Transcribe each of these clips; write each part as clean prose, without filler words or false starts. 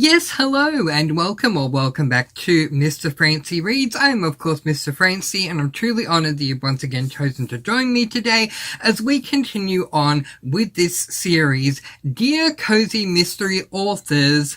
Yes, hello and welcome back to Mr. Francy Reads. I am of course Mr. Francy and I'm truly honoured that you've once again chosen to join me today as we continue on with this series. Dear Cozy Mystery authors,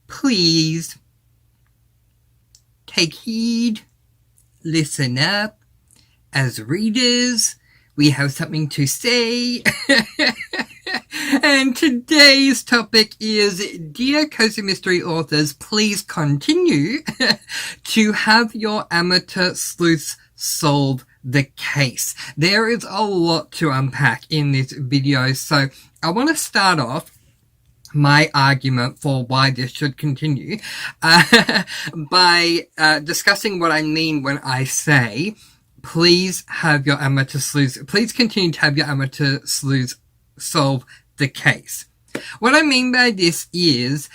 please take heed, listen up. As readers, we have something to say. And today's topic is, dear Cozy Mystery authors, please continue to have your amateur sleuths solve the case. There is a lot to unpack in this video, so I want to start off my argument for why this should continue by discussing what I mean when I say, please have your amateur sleuths, please continue to have your amateur sleuths solve the case. What I mean by this is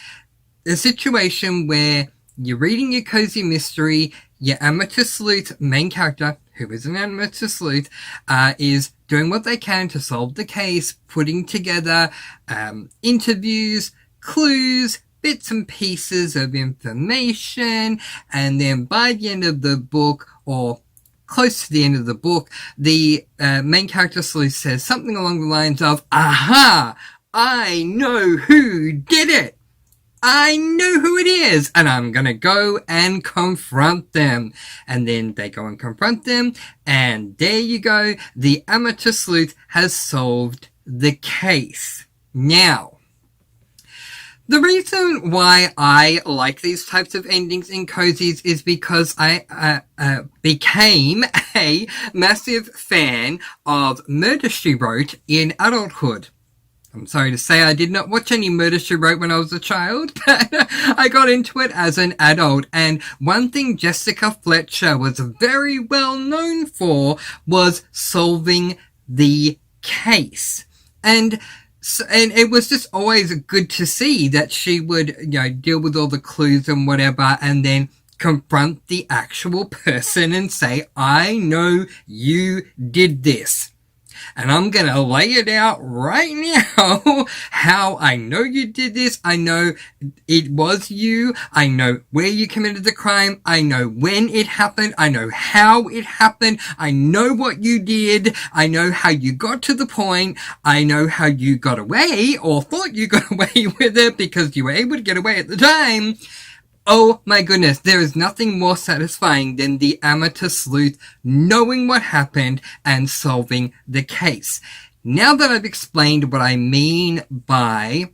a situation where you're reading your cozy mystery, your amateur sleuth main character, who is an amateur sleuth, is doing what they can to solve the case, putting together interviews, clues, bits and pieces of information, and then by the end of the book, or close to the end of the book, the main character sleuth says something along the lines of, aha, I know who did it. I know who it is, and I'm gonna go and confront them. And then they go and confront them, and there you go, the amateur sleuth has solved the case. Now, the reason why I like these types of endings in cozies is because I became a massive fan of Murder, She Wrote in adulthood. I'm sorry to say I did not watch any Murder, She Wrote when I was a child, but I got into it as an adult. And one thing Jessica Fletcher was very well known for was solving the case. And it was just always good to see that she would, deal with all the clues and whatever, and then confront the actual person and say, I know you did this. And I'm gonna lay it out right now how I know you did this. I know it was you. I know where you committed the crime. I know when it happened. I know how it happened. I know what you did. I know how you got to the point. I know how you got away or thought you got away with it because you were able to get away at the time. Oh my goodness, there is nothing more satisfying than the amateur sleuth knowing what happened and solving the case. Now that I've explained what I mean by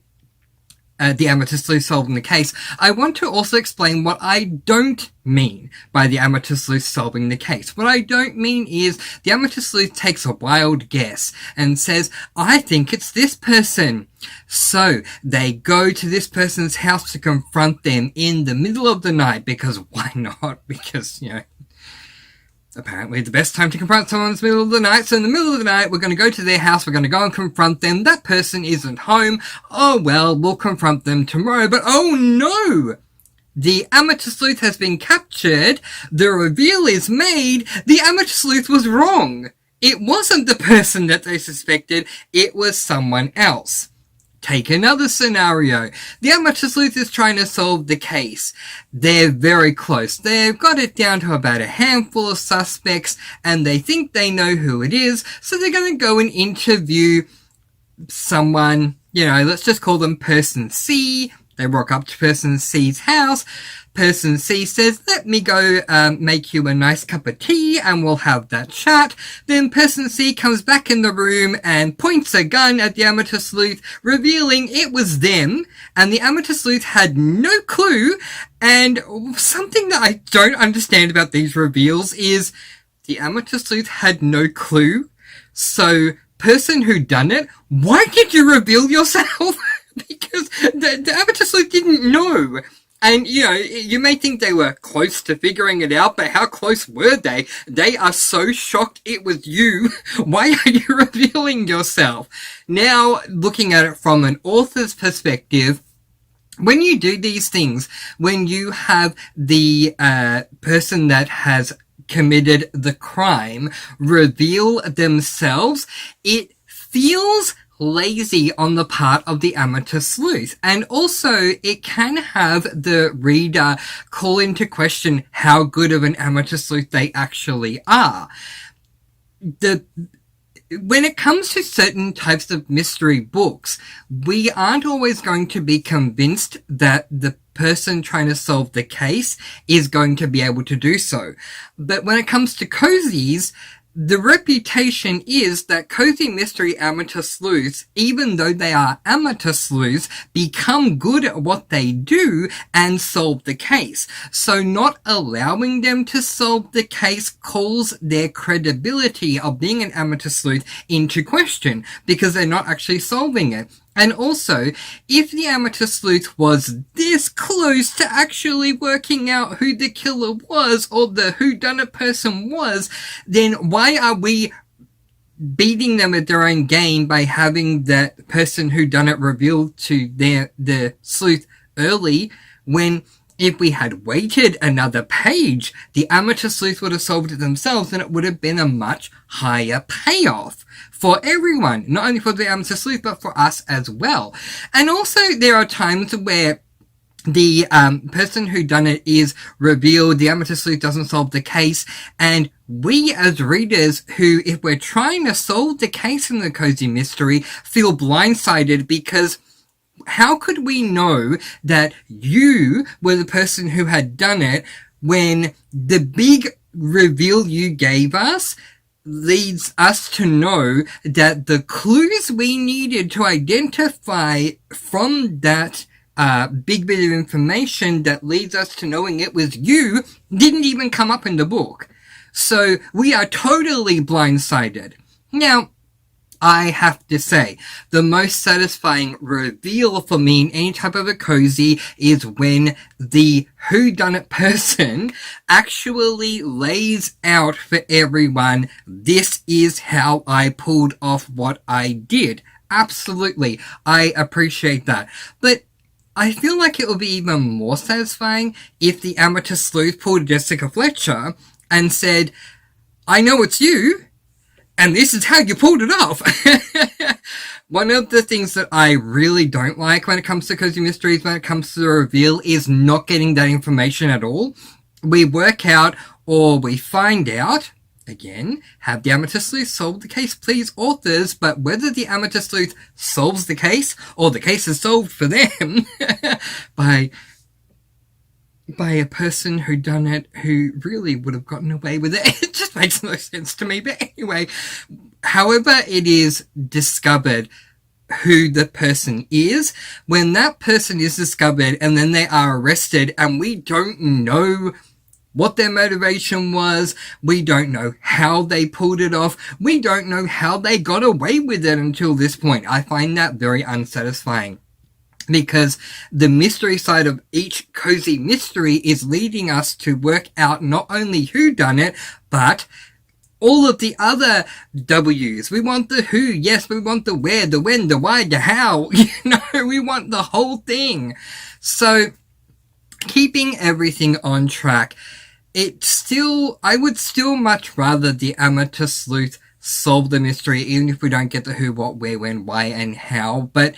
the amateur sleuth solving the case, I want to also explain what I don't mean by the amateur sleuth solving the case. What I don't mean is the amateur sleuth takes a wild guess and says, I think it's this person. So they go to this person's house to confront them in the middle of the night, because why not? Because, apparently the best time to confront someone is the middle of the night. So in the middle of the night, we're going to go to their house. We're going to go and confront them. That person isn't home. Oh, well, we'll confront them tomorrow. But oh no! The amateur sleuth has been captured. The reveal is made. The amateur sleuth was wrong. It wasn't the person that they suspected. It was someone else. Take another scenario. The amateur sleuth is trying to solve the case. They're very close. They've got it down to about a handful of suspects, and they think they know who it is, so they're going to go and interview someone, let's just call them Person C. They walk up to Person C's house. Person C says, let me go make you a nice cup of tea and we'll have that chat. Then Person C comes back in the room and points a gun at the amateur sleuth, revealing it was them, and the amateur sleuth had no clue. And something that I don't understand about these reveals is the amateur sleuth had no clue. So, person who done it, why did you reveal yourself? Because the amateur sleuth didn't know. And, you may think they were close to figuring it out, but how close were they? They are so shocked it was you. Why are you revealing yourself? Now, looking at it from an author's perspective, when you do these things, when you have the person that has committed the crime reveal themselves, it feels lazy on the part of the amateur sleuth. And also, it can have the reader call into question how good of an amateur sleuth they actually are. When it comes to certain types of mystery books, we aren't always going to be convinced that the person trying to solve the case is going to be able to do so. But when it comes to cozies, the reputation is that cozy mystery amateur sleuths, even though they are amateur sleuths, become good at what they do and solve the case. So not allowing them to solve the case calls their credibility of being an amateur sleuth into question, because they're not actually solving it. And also, if the amateur sleuth was this close to actually working out who the killer was or the whodunit person was, then why are we beating them at their own game by having that person whodunit revealed to the sleuth early, when if we had waited another page, the amateur sleuth would have solved it themselves, and it would have been a much higher payoff for everyone, not only for the amateur sleuth, but for us as well. And also, there are times where the person who done it is revealed, the amateur sleuth doesn't solve the case, and we as readers who, if we're trying to solve the case in the cozy mystery, feel blindsided, because how could we know that you were the person who had done it when the big reveal you gave us leads us to know that the clues we needed to identify from that big bit of information that leads us to knowing it was you didn't even come up in the book. So we are totally blindsided. Now, I have to say, the most satisfying reveal for me in any type of a cozy is when the whodunit person actually lays out for everyone, this is how I pulled off what I did. Absolutely. I appreciate that. But I feel like it would be even more satisfying if the amateur sleuth pulled Jessica Fletcher and said, I know it's you, and this is how you pulled it off. One of the things that I really don't like when it comes to cozy mysteries, when it comes to the reveal, is not getting that information at all. We work out, or we find out, again, have the amateur sleuth solve the case, please, authors, but whether the amateur sleuth solves the case, or the case is solved for them by a person who done it who really would have gotten away with it. It just makes no sense to me. But anyway, however it is discovered who the person is, when that person is discovered and then they are arrested and we don't know what their motivation was, we don't know how they pulled it off, we don't know how they got away with it until this point. I find that very unsatisfying, because the mystery side of each cozy mystery is leading us to work out not only who done it, but all of the other W's. We want the who, yes, we want the where, the when, the why, the how, we want the whole thing. So, keeping everything on track, I would still much rather the amateur sleuth solve the mystery, even if we don't get the who, what, where, when, why, and how, but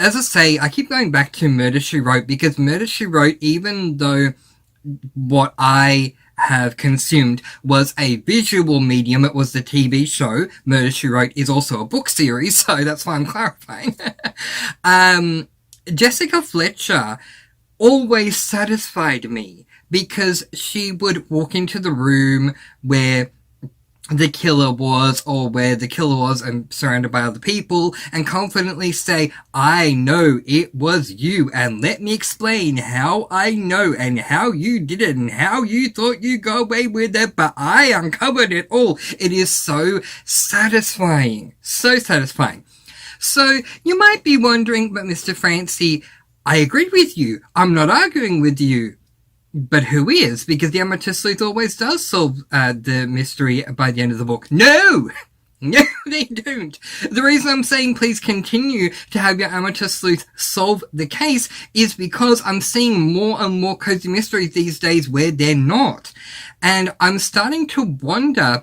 as I say, I keep going back to Murder, She Wrote, because Murder, She Wrote, even though what I have consumed was a visual medium, it was the TV show, Murder, She Wrote is also a book series, so that's why I'm clarifying. Jessica Fletcher always satisfied me, because she would walk into the room where the killer was, or where the killer was and surrounded by other people, and confidently say, I know it was you, and let me explain how I know, and how you did it, and how you thought you got away with it, but I uncovered it all. It is so satisfying. So satisfying. So, you might be wondering, but Mr. Francy, I agree with you. I'm not arguing with you. But who is? Because the amateur sleuth always does solve the mystery by the end of the book. No! No, they don't. The reason I'm saying please continue to have your amateur sleuth solve the case is because I'm seeing more and more cozy mysteries these days where they're not. And I'm starting to wonder,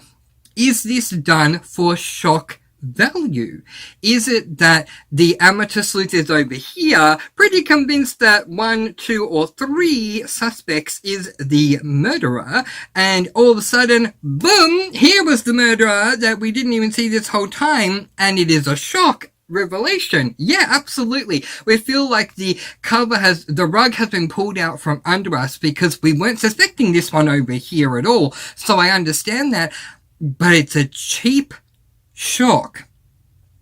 is this done for shock value? Is it that the amateur sleuth is over here, pretty convinced that 1, 2, or 3 suspects is the murderer, and all of a sudden, boom, here was the murderer that we didn't even see this whole time, and it is a shock revelation? Yeah, absolutely. We feel like the rug has been pulled out from under us because we weren't suspecting this one over here at all. So I understand that, but it's a cheap shock.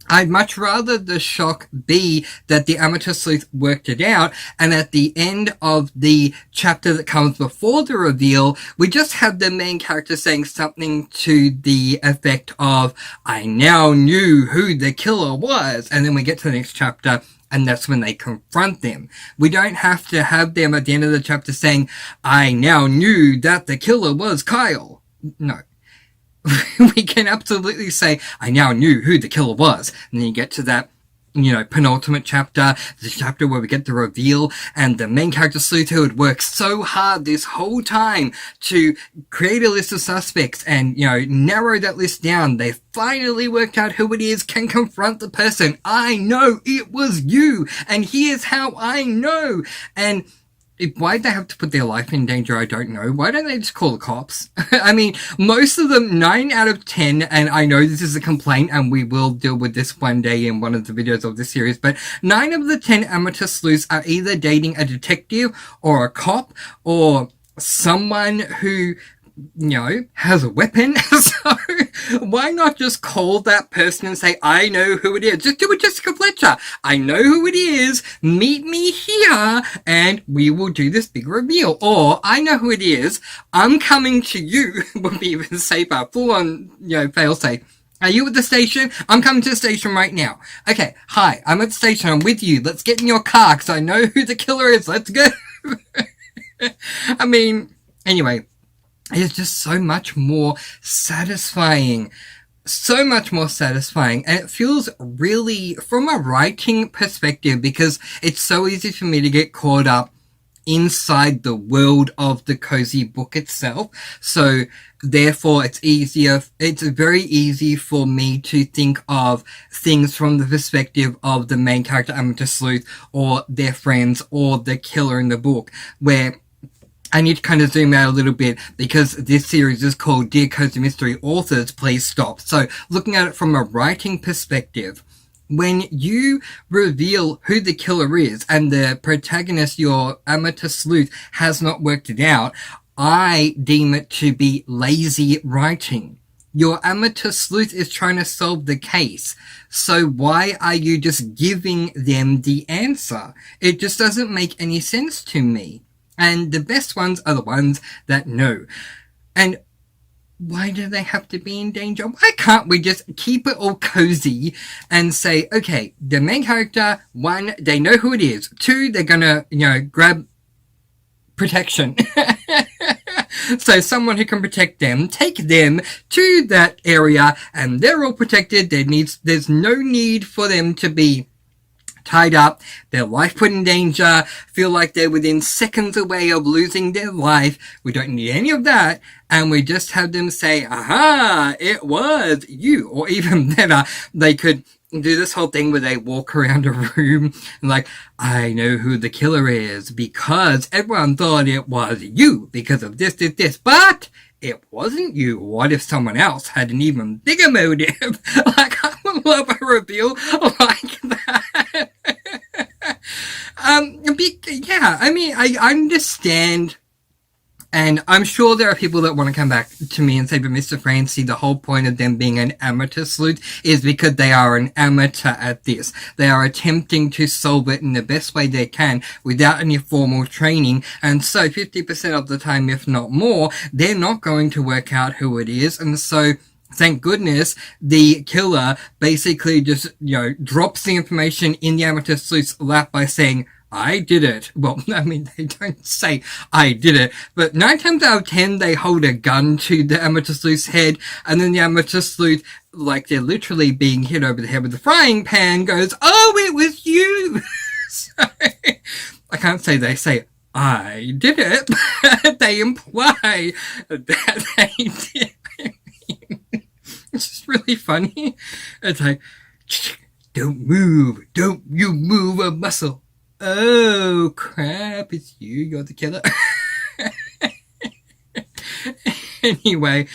I'd much rather the shock be that the amateur sleuth worked it out, and at the end of the chapter that comes before the reveal, we just have the main character saying something to the effect of, I now knew who the killer was, and then we get to the next chapter, and that's when they confront them. We don't have to have them at the end of the chapter saying, I now knew that the killer was Kyle. No. We can absolutely say, I now knew who the killer was. And then you get to that, penultimate chapter, the chapter where we get the reveal, and the main character Sleuth, who had worked so hard this whole time to create a list of suspects and, narrow that list down. They finally worked out who it is, can confront the person. I know it was you, and here's how I know. And why'd they have to put their life in danger? I don't know. Why don't they just call the cops? I mean, most of them, 9 out of 10, and I know this is a complaint, and we will deal with this one day in one of the videos of this series, but 9 of the 10 amateur sleuths are either dating a detective or a cop or someone who, has a weapon. So why not just call that person and say, I know who it is? Just do it, Jessica Fletcher. I know who it is. Meet me here and we will do this big reveal. Or I know who it is. I'm coming to you. Would be even safer. Full on, fail safe. Are you at the station? I'm coming to the station right now. Okay. Hi, I'm at the station. I'm with you. Let's get in your car because I know who the killer is. Let's go. I mean, anyway. It's just so much more satisfying. So much more satisfying. And it feels really, from a writing perspective, because it's so easy for me to get caught up inside the world of the cozy book itself. So therefore it's very easy for me to think of things from the perspective of the main character, amateur sleuth, or their friends, or the killer in the book, where I need to kind of zoom out a little bit because this series is called Dear Cozy Mystery Authors, Please Stop. So looking at it from a writing perspective, when you reveal who the killer is and the protagonist, your amateur sleuth, has not worked it out, I deem it to be lazy writing. Your amateur sleuth is trying to solve the case. So why are you just giving them the answer? It just doesn't make any sense to me. And the best ones are the ones that know. And why do they have to be in danger? Why can't we just keep it all cozy and say, okay, the main character, 1, they know who it is. 2, they're gonna, grab protection. So someone who can protect them, take them to that area, and they're all protected. There's no need for them to be tied up, their life put in danger, feel like they're within seconds away of losing their life. We don't need any of that, and we just have them say, aha, it was you. Or even better, they could do this whole thing where they walk around a room and like, I know who the killer is because everyone thought it was you because of this, but it wasn't you. What if someone else had an even bigger motive? Like, I would love a reveal like that. Yeah, I mean, I understand, and I'm sure there are people that want to come back to me and say, but Mr. Francy, the whole point of them being an amateur sleuth is because they are an amateur at this. They are attempting to solve it in the best way they can without any formal training, and so 50% of the time, if not more, they're not going to work out who it is, and so thank goodness the killer basically just, drops the information in the amateur sleuth's lap by saying, I did it. Well, I mean, they don't say, I did it, but 9 times out of 10, they hold a gun to the amateur sleuth's head, and then the amateur sleuth, like they're literally being hit over the head with a frying pan, goes, oh, it was you! So, I can't say they say, I did it, but they imply that they did. It's just really funny. It's like, don't move. Don't you move a muscle. Oh, crap. It's you. You're the killer. Anyway,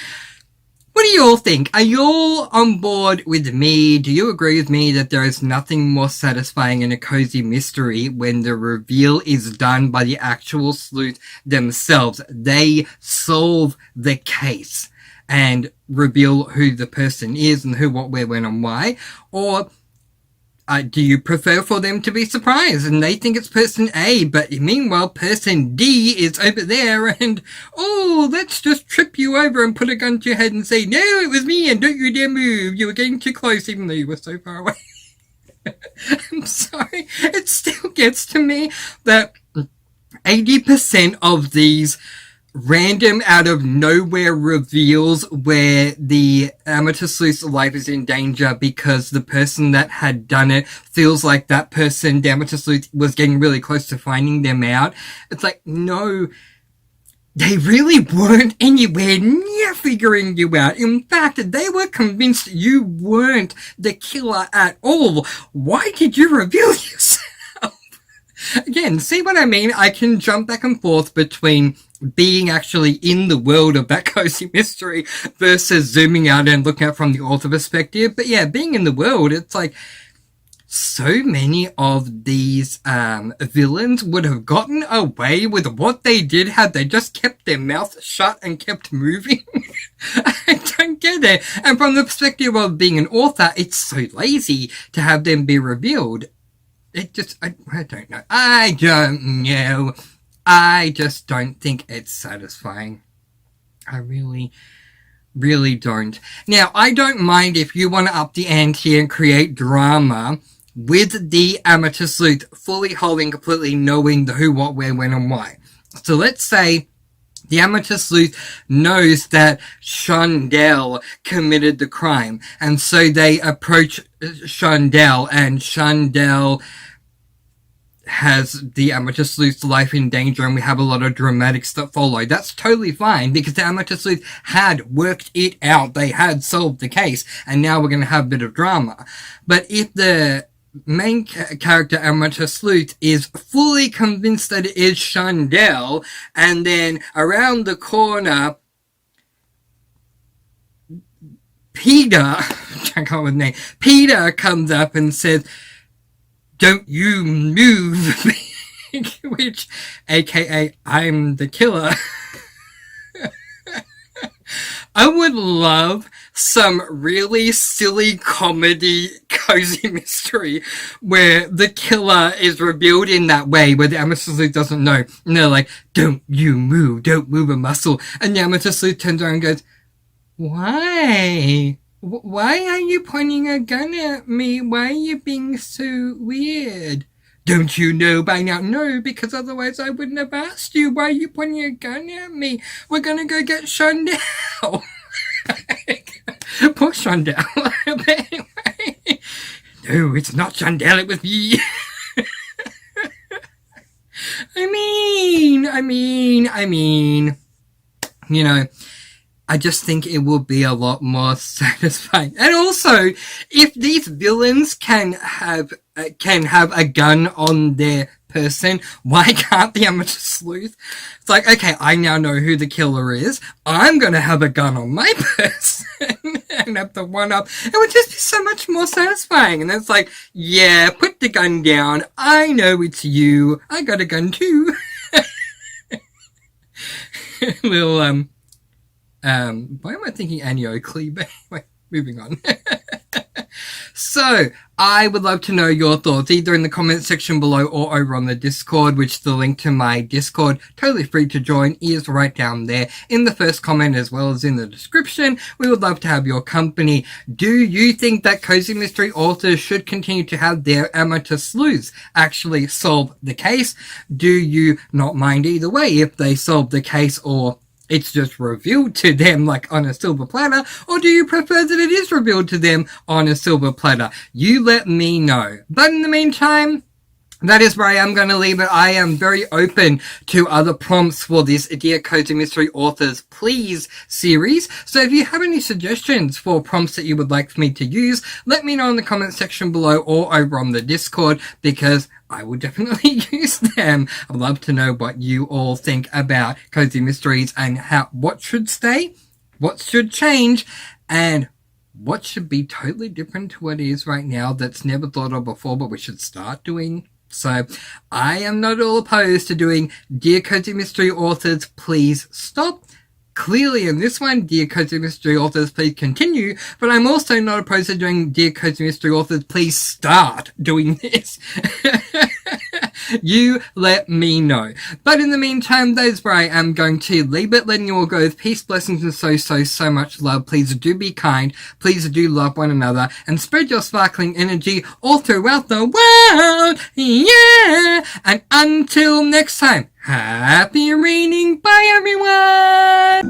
what do you all think? Are you all on board with me? Do you agree with me that there is nothing more satisfying in a cozy mystery when the reveal is done by the actual sleuth themselves? They solve the case and reveal who the person is and who, what, where, when, and why. Or do you prefer for them to be surprised and they think it's person A, but meanwhile person D is over there and, oh, let's just trip you over and put a gun to your head and say, no, it was me and don't you dare move. You were getting too close even though you were so far away. I'm sorry. It still gets to me that 80% of these random out of nowhere reveals where the amateur sleuth's life is in danger because the person that had done it feels like that person, the amateur sleuth, was getting really close to finding them out. It's like, no, they really weren't anywhere near figuring you out. In fact, they were convinced you weren't the killer at all. Why did you reveal yourself? Again, see what I mean? I can jump back and forth between being actually in the world of that cozy mystery versus zooming out and looking at it from the author perspective. But yeah, being in the world, it's like so many of these villains would have gotten away with what they did had they just kept their mouth shut and kept moving. I don't get it. And from the perspective of being an author, it's so lazy to have them be revealed. It just, I don't know. I don't know. I just don't think it's satisfying. I really, really don't. Now, I don't mind if you want to up the ante and create drama with the amateur sleuth fully holding, completely knowing the who, what, where, when, and why. So let's say the amateur sleuth knows that Shondell committed the crime, and so they approach Shondell, and Shondell has the amateur sleuth's life in danger, and we have a lot of dramatics that follow. That's totally fine, because the amateur sleuth had worked it out. They had solved the case, and now we're going to have a bit of drama. But if the main character, amateur sleuth, is fully convinced that it is Shondell, and then around the corner, Peter, I can't come up with his name, Peter comes up and says, don't you move, which, aka, I'm the killer. I would love some really silly comedy cozy mystery where the killer is revealed in that way, where the amateur sleuth doesn't know. And they're like, don't you move, don't move a muscle. And the amateur sleuth turns around and goes, why? Why are you pointing a gun at me? Why are you being so weird? Don't you know by now? No, because otherwise I wouldn't have asked you. Why are you pointing a gun at me? We're gonna go get Shondell. Poor Shondell. But anyway, no, it's not Shondell, it was me. I mean, you know, I just think it will be a lot more satisfying. And also, if these villains can have a gun on their person, why can't the amateur sleuth? It's like, okay, I now know who the killer is. I'm gonna have a gun on my person and have the one up. It would just be so much more satisfying. And it's like, yeah, put the gun down. I know it's you. I got a gun too. Little, why am I thinking Annie Oakley? But anyway, moving on. So, I would love to know your thoughts, either in the comment section below or over on the Discord, which the link to my Discord, totally free to join, is right down there in the first comment as well as in the description. We would love to have your company. Do you think that cozy mystery authors should continue to have their amateur sleuths actually solve the case? Do you not mind either way if they solve the case, or it's just revealed to them like on a silver platter, or do you prefer that it is revealed to them on a silver platter? You let me know. But in the meantime, that is where I am going to leave it. I am very open to other prompts for this Dear Cozy Mystery Authors Please series. So if you have any suggestions for prompts that you would like for me to use, let me know in the comment section below or over on the Discord, because I will definitely use them. I'd love to know what you all think about cozy mysteries and what should stay, what should change, and what should be totally different to what it is right now that's never thought of before, but we should start doing. So I am not at all opposed to doing Dear Cozy Mystery Authors, Please Stop. Clearly in this one, Dear Cozy Mystery Authors, Please Continue. But I'm also not opposed to doing Dear Cozy Mystery Authors, Please Start doing this. You let me know. But in the meantime, that is where I am going to leave it, letting you all go with peace, blessings, and so much love. Please do be kind. Please do love one another. And spread your sparkling energy all throughout the world. Yeah! And until next time, happy reading. Bye, everyone!